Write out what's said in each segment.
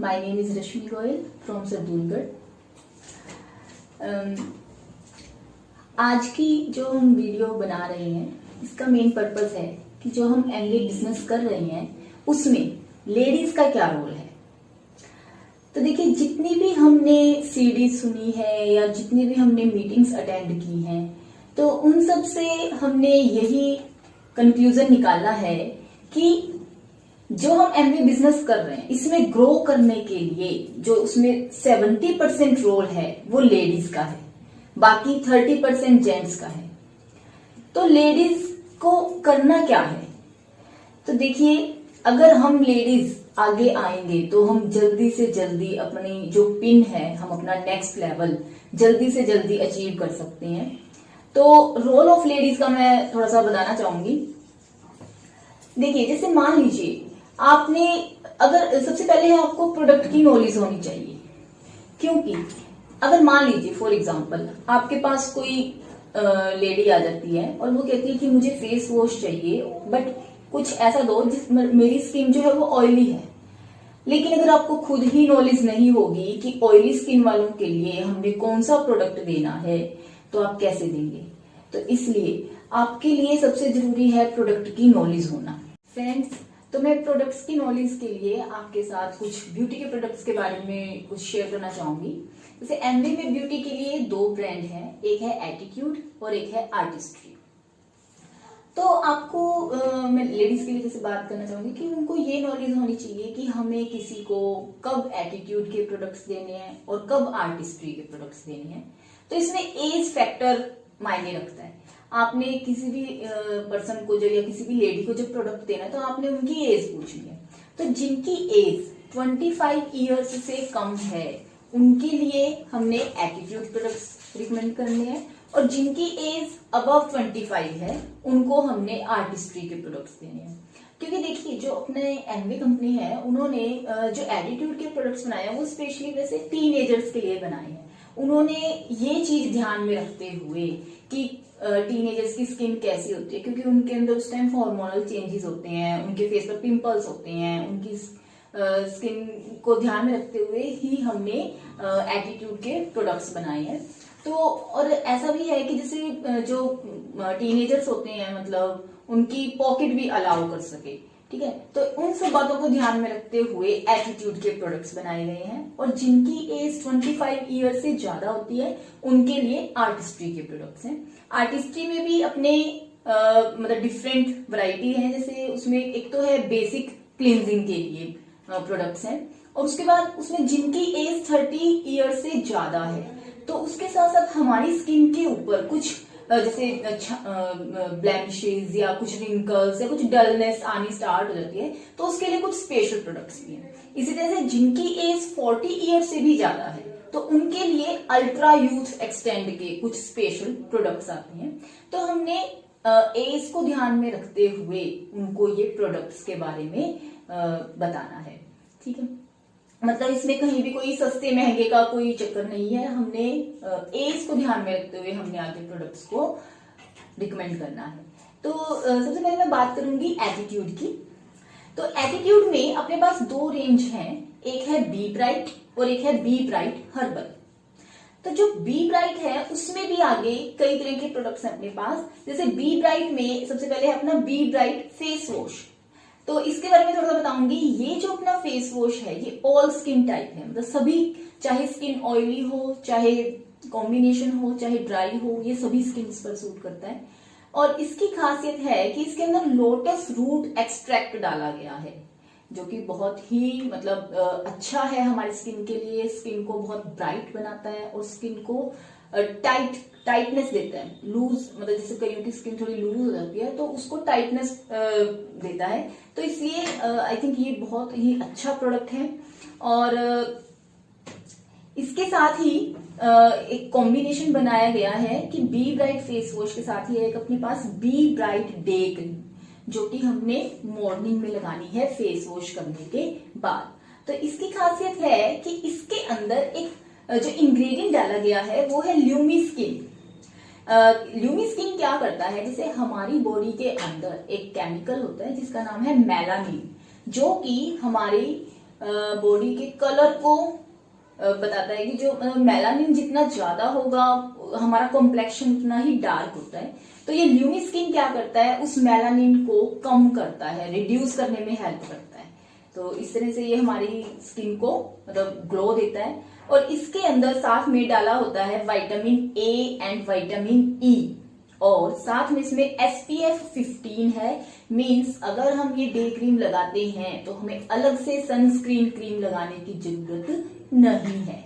My name is Rashmi Goyal from Sadhulgarh. आज की जो हम वीडियो बना रहे हैं इसका मेन पर्पस है कि जो हम एमबीए बिजनेस कर रहे हैं उसमें लेडीज का क्या रोल है। तो देखिए, जितनी भी हमने सीडी सुनी है या जितनी भी हमने मीटिंग्स अटेंड की हैं, तो उन सब से हमने यही कंक्लूजन निकाला है कि जो हम एमबीए बिजनेस कर रहे हैं इसमें ग्रो करने के लिए जो उसमें 70% रोल है वो लेडीज का है, बाकी 30% जेंट्स का है। तो लेडीज को करना क्या है? तो देखिए, अगर हम लेडीज आगे आएंगे तो हम जल्दी से जल्दी अपनी जो पिन है, हम अपना नेक्स्ट लेवल जल्दी से जल्दी अचीव कर सकते हैं। तो रोल ऑफ लेडीज का मैं थोड़ा सा बताना चाहूंगी। देखिए, जैसे मान लीजिए आपने, अगर सबसे पहले आपको प्रोडक्ट की नॉलेज होनी चाहिए, क्योंकि अगर मान लीजिए फॉर एग्जांपल आपके पास कोई लेडी आ जाती है और वो कहती है कि मुझे फेस वॉश चाहिए, बट कुछ ऐसा दो जिस मेरी स्किन जो है वो ऑयली है। लेकिन अगर आपको खुद ही नॉलेज नहीं होगी कि ऑयली स्किन वालों के लिए हमने कौन सा प्रोडक्ट देना है, तो आप कैसे देंगे? तो इसलिए आपके लिए सबसे जरूरी है प्रोडक्ट की नॉलेज होना। फ्रेंड्स, तो मैं प्रोडक्ट्स की नॉलेज के लिए आपके साथ कुछ ब्यूटी के प्रोडक्ट्स के बारे में कुछ शेयर करना चाहूंगी। जैसे एमवे में ब्यूटी के लिए 2 ब्रांड हैं, एक है एटीट्यूड और एक है आर्टिस्ट्री। तो आपको मैं लेडीज के लिए जैसे बात करना चाहूंगी कि उनको ये नॉलेज होनी चाहिए कि हमें किसी को कब एटीट्यूड के प्रोडक्ट्स देने हैं और कब आर्टिस्ट्री के प्रोडक्ट्स देने हैं। तो इसमें एज फैक्टर मायने रखता है। आपने किसी भी पर्सन को जो या किसी भी लेडी को जब प्रोडक्ट देना है तो आपने उनकी एज पूछनी है। तो जिनकी एज 25 इयर्स से कम है उनके लिए हमने एटीट्यूड प्रोडक्ट्स रिकमेंड करने हैं, और जिनकी एज अबव 25 है उनको हमने आर्टिस्ट्री के प्रोडक्ट्स देने हैं। क्योंकि देखिए, जो अपने एनवे कंपनी है उन्होंने जो एटीट्यूड के प्रोडक्ट्स बनाए हैं वो स्पेशली वैसे टीनेजर्स के लिए बनाए हैं। उन्होंने ये चीज ध्यान में रखते हुए कि टीनेजर्स की स्किन कैसी होती है, क्योंकि उनके अंदर उस टाइम हार्मोनल चेंजेस होते हैं, उनके फेस पर पिंपल्स होते हैं, उनकी स्किन को ध्यान में रखते हुए ही हमने एटीट्यूड के प्रोडक्ट्स बनाए हैं। तो और ऐसा भी है कि जैसे जो टीनेजर्स होते हैं, मतलब उनकी पॉकेट भी अलाउ कर सके, ठीक है। तो उन सब बातों को ध्यान में रखते हुए एटीट्यूड के प्रोडक्ट्स बनाए गए हैं, और जिनकी एज 25 ईयर से ज्यादा होती है उनके लिए आर्टिस्ट्री के प्रोडक्ट्स हैं। आर्टिस्ट्री में भी अपने मतलब डिफरेंट वैरायटी है। जैसे उसमें एक तो है बेसिक क्लींजिंग के लिए प्रोडक्ट्स हैं, और उसके बाद उसमें जिनकी एज 30 ईयर से ज्यादा है, तो उसके साथ साथ हमारी स्किन के ऊपर कुछ जैसे ब्लैमिशेस या कुछ रिंकल्स या कुछ डलनेस आनी स्टार्ट हो जाती है, तो उसके लिए कुछ स्पेशल प्रोडक्ट्स भी हैं। इसी तरह से जिनकी एज 40 ईयर से भी ज्यादा है तो उनके लिए अल्ट्रा यूथ एक्सटेंड के कुछ स्पेशल प्रोडक्ट्स आते हैं। तो हमने एज को ध्यान में रखते हुए उनको ये प्रोडक्ट्स के बारे में बताना है, ठीक है। मतलब इसमें कहीं भी कोई सस्ते महंगे का कोई चक्कर नहीं है। हमने एज को ध्यान में रखते हुए हमने आगे प्रोडक्ट्स को रिकमेंड करना है। तो सबसे पहले मैं बात करूंगी एटीट्यूड की। तो एटीट्यूड में अपने पास 2 रेंज हैं, एक है बी ब्राइट और एक है बी ब्राइट हर्बल। तो जो बी ब्राइट है उसमें भी आगे कई तरह के प्रोडक्ट्स हैं अपने पास। जैसे बी ब्राइट में सबसे पहले है अपना बी ब्राइट फेस वॉश। तो इसके बारे में थोड़ा सा बताऊंगी। ये जो अपना फेस वॉश है ये ऑल स्किन टाइप है, मतलब सभी, चाहे स्किन ऑयली हो, चाहे कॉम्बिनेशन हो, चाहे ड्राई हो, ये सभी स्किन पर सूट करता है। और इसकी खासियत है कि इसके अंदर लोटस रूट एक्सट्रैक्ट डाला गया है, जो कि बहुत ही मतलब अच्छा है हमारी स्किन के लिए। स्किन को बहुत ब्राइट बनाता है और स्किन को टाइटनेस देता है। लूज, मतलब जैसे कईयों की स्किन थोड़ी लूज हो जाती है तो उसको टाइटनेस देता है। तो इसलिए आई थिंक ये बहुत ही अच्छा प्रोडक्ट है। और इसके साथ ही एक कॉम्बिनेशन बनाया गया है कि बी ब्राइट फेस वॉश के साथ ही एक अपने पास बी ब्राइट डे क्रीम, जो कि हमने मॉर्निंग में लगानी है फेस वॉश करने के बाद। तो इसकी खासियत है कि इसके अंदर एक जो इंग्रेडिएंट डाला गया है वो है ल्यूमी स्किन। ल्यूमी स्किन क्या करता है, जैसे हमारी बॉडी के अंदर एक केमिकल होता है जिसका नाम है मेलानिन, जो कि हमारी बॉडी के कलर को बताता है कि जो मेलानिन जितना ज्यादा होगा हमारा कॉम्प्लेक्शन उतना ही डार्क होता है। तो ये ल्यूमी स्किन क्या करता है, उस मेलानिन को कम करता है, रिड्यूस करने में हेल्प करता है। तो इस तरह से ये हमारी स्किन को मतलब ग्लो देता है। और इसके अंदर साथ में डाला होता है vitamin A and vitamin E, और साथ में इसमें SPF 15 है। मींस अगर हम ये डे क्रीम लगाते हैं तो हमें अलग से सनस्क्रीन क्रीम लगाने की जरूरत नहीं है,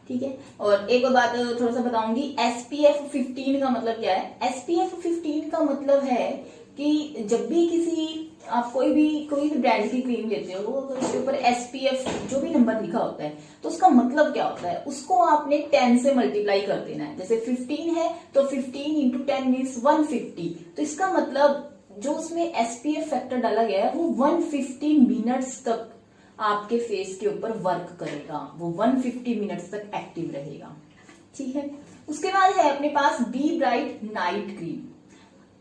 ठीक है। और एक और बात थोड़ा सा बताऊंगी, SPF 15 का मतलब क्या है। SPF 15 का मतलब है कि जब भी आप कोई भी ब्रांड की क्रीम लेते हो, अगर उसके ऊपर SPF जो भी नंबर लिखा होता है तो उसका मतलब क्या होता है, उसको आपने 10 से मल्टीप्लाई कर देना है। जैसे 15 है तो 15 इंटू 10 मीन्स 150। तो इसका मतलब जो उसमें SPF फैक्टर डाला गया है वो 150 मिनट्स तक आपके फेस के ऊपर वर्क करेगा, वो 150 मिनट्स तक एक्टिव रहेगा, ठीक है। उसके बाद है अपने पास बी ब्राइट नाइट क्रीम।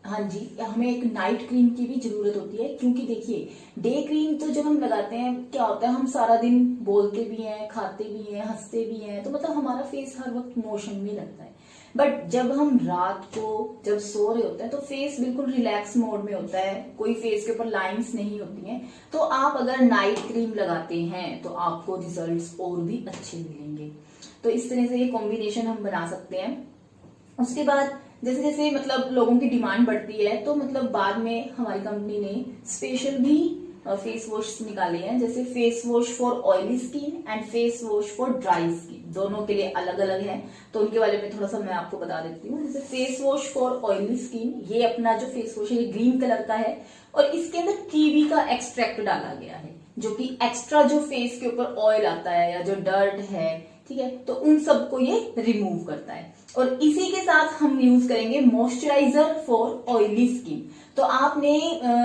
हाँ जी, हमें एक नाइट क्रीम की भी जरूरत होती है, क्योंकि देखिए डे क्रीम तो जब हम लगाते हैं क्या होता है, हम सारा दिन बोलते भी हैं, खाते भी हैं, हंसते भी हैं, तो मतलब हमारा फेस हर वक्त मोशन में लगता है। बट जब हम रात को जब सो रहे होते हैं तो फेस बिल्कुल रिलैक्स मोड में होता है, कोई फेस के ऊपर लाइंस नहीं होती हैं। तो आप अगर नाइट क्रीम लगाते हैं तो आपको रिजल्ट्स और भी अच्छे मिलेंगे। तो इस तरह से ये कॉम्बिनेशन हम बना सकते हैं। उसके बाद जैसे जैसे मतलब लोगों की डिमांड बढ़ती है तो मतलब बाद में हमारी कंपनी ने स्पेशल भी फेस वॉश निकाले हैं, जैसे face wash for oily skin and face wash for dry skin, दोनों के लिए अलग अलग है। तो उनके बारे में थोड़ा सा मैं आपको बता देती हूँ। जैसे face wash for oily skin, ये अपना जो फेस वॉश है ये ग्रीन कलर का है और इसके अंदर कीवी का एक्सट्रैक्ट डाला गया है, जो कि एक्स्ट्रा जो फेस के ऊपर ऑयल आता है या जो डर्ट है, ठीक है, तो उन सबको ये रिमूव करता है। और इसी के साथ हम यूज करेंगे मॉइस्चराइजर फॉर ऑयली स्किन। तो आपने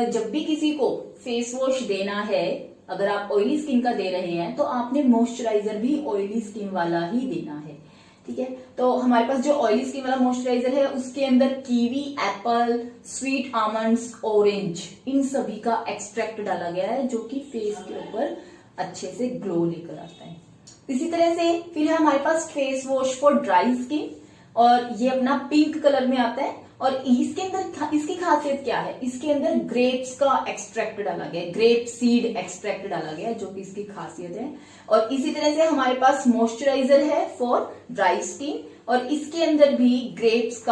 जब भी किसी को फेस वॉश देना है, अगर आप ऑयली स्किन का दे रहे हैं तो आपने मॉइस्चराइजर भी ऑयली स्किन वाला ही देना है, ठीक है। तो हमारे पास जो ऑयली स्किन वाला मॉइस्चराइजर है उसके अंदर kiwi, apple, sweet almonds, orange, इन सभी का एक्सट्रैक्ट डाला गया है, जो कि फेस के ऊपर अच्छे से ग्लो लेकर आता है। इसी तरह से फिर है हमारे पास face wash for dry skin, और ये अपना पिंक कलर में आता है। और इसके अंदर इसकी खासियत क्या है, इसके अंदर ग्रेप्स का एक्सट्रैक्ट डाला गया है, ग्रेप सीड एक्सट्रैक्ट डाला गया है, जो कि इसकी खासियत है। और इसी तरह से हमारे पास मॉइस्चराइजर है फॉर ड्राई स्किन, और इसके अंदर भी ग्रेप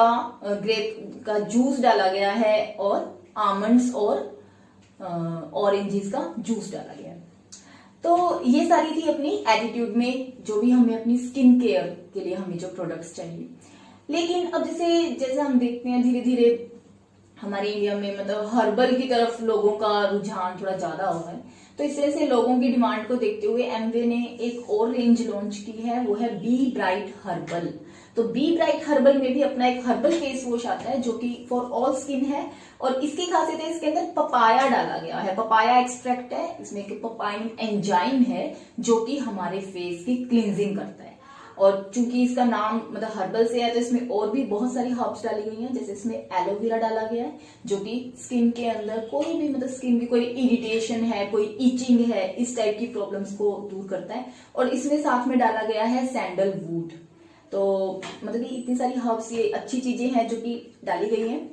का जूस डाला गया है और आमंड्स और ऑरेंजेस का जूस डाला गया है। तो ये सारी थी अपनी एटीट्यूड में जो भी हमें अपनी स्किन केयर के लिए हमें जो प्रोडक्ट्स चाहिए। लेकिन अब जैसे हम देखते हैं धीरे धीरे हमारे इंडिया में मतलब हर्बल की तरफ लोगों का रुझान थोड़ा ज्यादा हो रहा है। तो इस तरह से लोगों की डिमांड को देखते हुए एमवे ने एक और रेंज लॉन्च की है, वो है बी ब्राइट हर्बल। तो बी ब्राइट हर्बल में भी अपना एक हर्बल फेस वॉश आता है जो कि फॉर ऑल स्किन है, और इसकी खासियत है इसके अंदर पपाया डाला गया है, पपाया एक्सट्रैक्ट है, इसमें एक पपाइन एंजाइम है जो कि हमारे फेस की क्लींजिंग करता है। और चूंकि इसका नाम मतलब हर्बल से है तो इसमें और भी बहुत सारी हर्ब्स डाली गई हैं, जैसे इसमें एलोवेरा डाला गया है जो कि स्किन के अंदर कोई भी मतलब स्किन की कोई इरिटेशन है, कोई इचिंग है, इस टाइप की प्रॉब्लम्स को दूर करता है। और इसमें साथ में डाला गया है सैंडलवुड। तो मतलब इतनी सारी हर्ब्स, ये अच्छी चीजें हैं जो कि डाली गई हैं।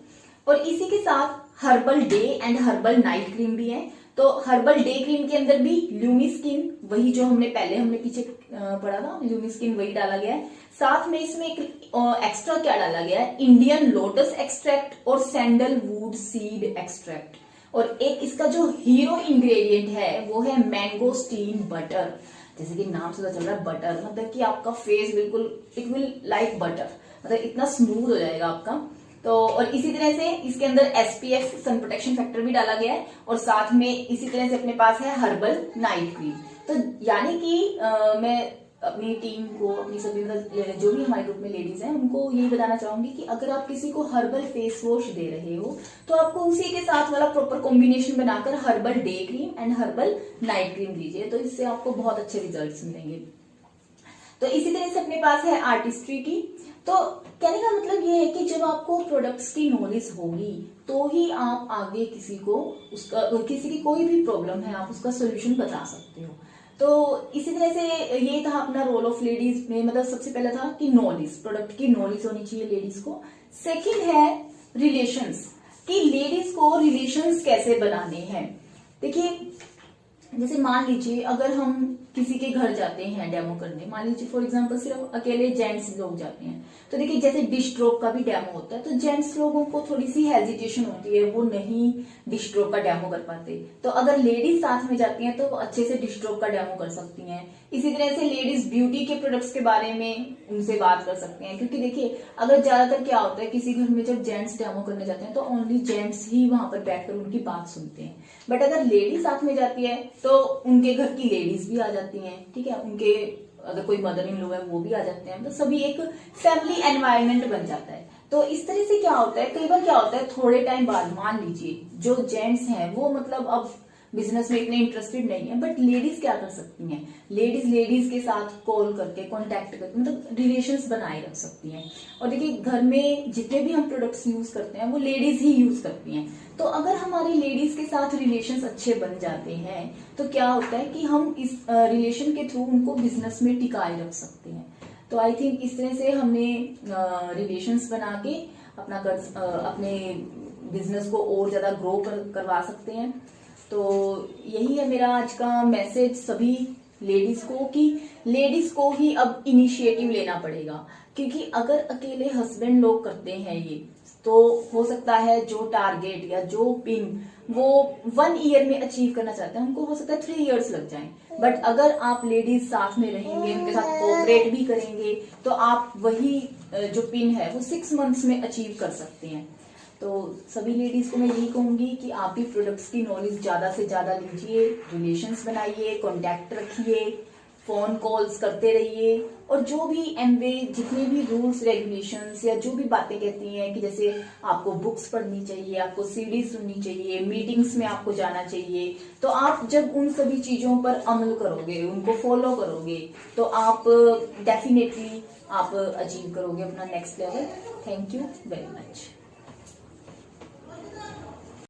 और इसी के साथ herbal day and herbal night cream भी है। तो हर्बल डे क्रीम के अंदर भी ल्यूमी स्किन, वही जो हमने पीछे पढ़ा था, ल्यूमी स्किन वही डाला गया है। साथ में इसमें एक एक्स्ट्रा क्या डाला गया है, इंडियन लोटस एक्सट्रैक्ट और सैंडलवुड सीड एक्सट्रैक्ट। और एक इसका जो हीरो इंग्रेडिएंट है वो है मैंगोस्टीन बटर। जैसे कि नाम से पता चल रहा है बटर, मतलब कि आपका फेस बिल्कुल इट विल लाइक बटर, मतलब इतना स्मूथ हो जाएगा आपका। तो और इसी तरह से इसके अंदर SPF सन प्रोटेक्शन फैक्टर भी डाला गया है, और साथ में इसी तरह से अपने पास है हर्बल नाइट क्रीम। तो यानी कि मैं अपनी टीम को, अपनी सभी मतलब जो भी हमारे ग्रुप में लेडीज हैं उनको यही बताना चाहूंगी कि अगर आप किसी को हर्बल फेस वॉश दे रहे हो तो आपको उसी के साथ वाला प्रॉपर कॉम्बिनेशन बनाकर herbal day cream and herbal night cream दीजिए, तो इससे आपको बहुत अच्छे रिजल्ट्स मिलेंगे। तो इसी तरह से अपने पास है आर्टिस्ट्री की। तो कहने का मतलब ये है कि जब आपको प्रोडक्ट्स की नॉलेज होगी तो ही आप आगे किसी की कोई भी प्रॉब्लम है आप उसका सोल्यूशन बता सकते हो। तो इसी तरह से ये था अपना रोल ऑफ लेडीज में, मतलब सबसे पहला था कि नॉलेज, प्रोडक्ट की नॉलेज होनी चाहिए लेडीज को। सेकंड है रिलेशंस, कि लेडीज को रिलेशंस कैसे बनाने हैं। देखिए जैसे मान लीजिए अगर हम किसी के घर जाते हैं डेमो करने, मान लीजिए फॉर एग्जांपल सिर्फ अकेले जेंट्स लोग जाते हैं, तो देखिए जैसे डिश ड्रॉप का भी डेमो होता है, तो जेंट्स लोगों को थोड़ी सी हेजिटेशन होती है, वो नहीं डिश ड्रॉप का डेमो कर पाते। तो अगर लेडीज साथ में जाती हैं तो वो अच्छे से डिश ड्रॉप का डेमो कर सकती हैं। इसी तरह से लेडीज ब्यूटी के प्रोडक्ट्स के बारे में उनसे बात कर सकते हैं, क्योंकि देखिए अगर ज्यादातर क्या होता है किसी घर में जब जेंट्स डेमो करने जाते हैं तो ओनली जेंट्स ही वहां पर बैठकर उनकी बात सुनते हैं। बट अगर लेडीज साथ में जाती है तो उनके घर की लेडीज भी आ जाती हैं, ठीक है, उनके अगर कोई मदर इन लॉ है वो भी आ जाते हैं, तो सभी एक फैमिली एनवायरनमेंट बन जाता है। तो इस तरह से क्या होता है, कई बार क्या होता है थोड़े टाइम बाद मान लीजिए जो जेंट्स हैं वो मतलब अब बिजनेस में इतने इंटरेस्टेड नहीं है, बट लेडीज क्या कर सकती हैं, लेडीज के साथ कॉल करके कांटेक्ट करके मतलब रिलेशंस बनाए रख सकती हैं। और देखिए घर में जितने भी हम प्रोडक्ट्स यूज करते हैं वो लेडीज ही यूज करती हैं, तो अगर हमारे लेडीज के साथ रिलेशंस अच्छे बन जाते हैं तो क्या होता है कि हम इस रिलेशन के थ्रू उनको बिजनेस में टिकाए रख सकते हैं। तो आई थिंक इस तरह से हमने रिलेशंस बना के अपने बिजनेस को और ज्यादा ग्रो करवा सकते हैं। तो यही है मेरा आज का मैसेज सभी लेडीज को, कि लेडीज को ही अब इनिशिएटिव लेना पड़ेगा, क्योंकि अगर अकेले हस्बैंड लोग करते हैं ये तो हो सकता है जो टारगेट या जो पिन वो 1 ईयर में अचीव करना चाहते हैं उनको हो सकता है 3 इयर्स लग जाएं। बट अगर आप लेडीज साथ में रहेंगे, उनके साथ कोऑपरेट भी करेंगे, तो आप वही जो पिन है वो 6 मंथ्स में अचीव कर सकते हैं। तो सभी लेडीज को मैं यही कहूंगी कि आप भी प्रोडक्ट्स की नॉलेज ज्यादा से ज्यादा लीजिए, रिलेशंस बनाइए, कांटेक्ट रखिए, फोन कॉल्स करते रहिए, और जो भी एमवे जितने भी रूल्स रेगुलेशंस या जो भी बातें कहती हैं कि जैसे आपको बुक्स पढ़नी चाहिए, आपको सीडी सुननी चाहिए, मीटिंग्स में आपको जाना चाहिए, तो आप जब उन सभी चीजों पर अमल करोगे, उनको फॉलो करोगे, तो आप डेफिनेटली आप अचीव करोगे अपना next level. Thank you very much.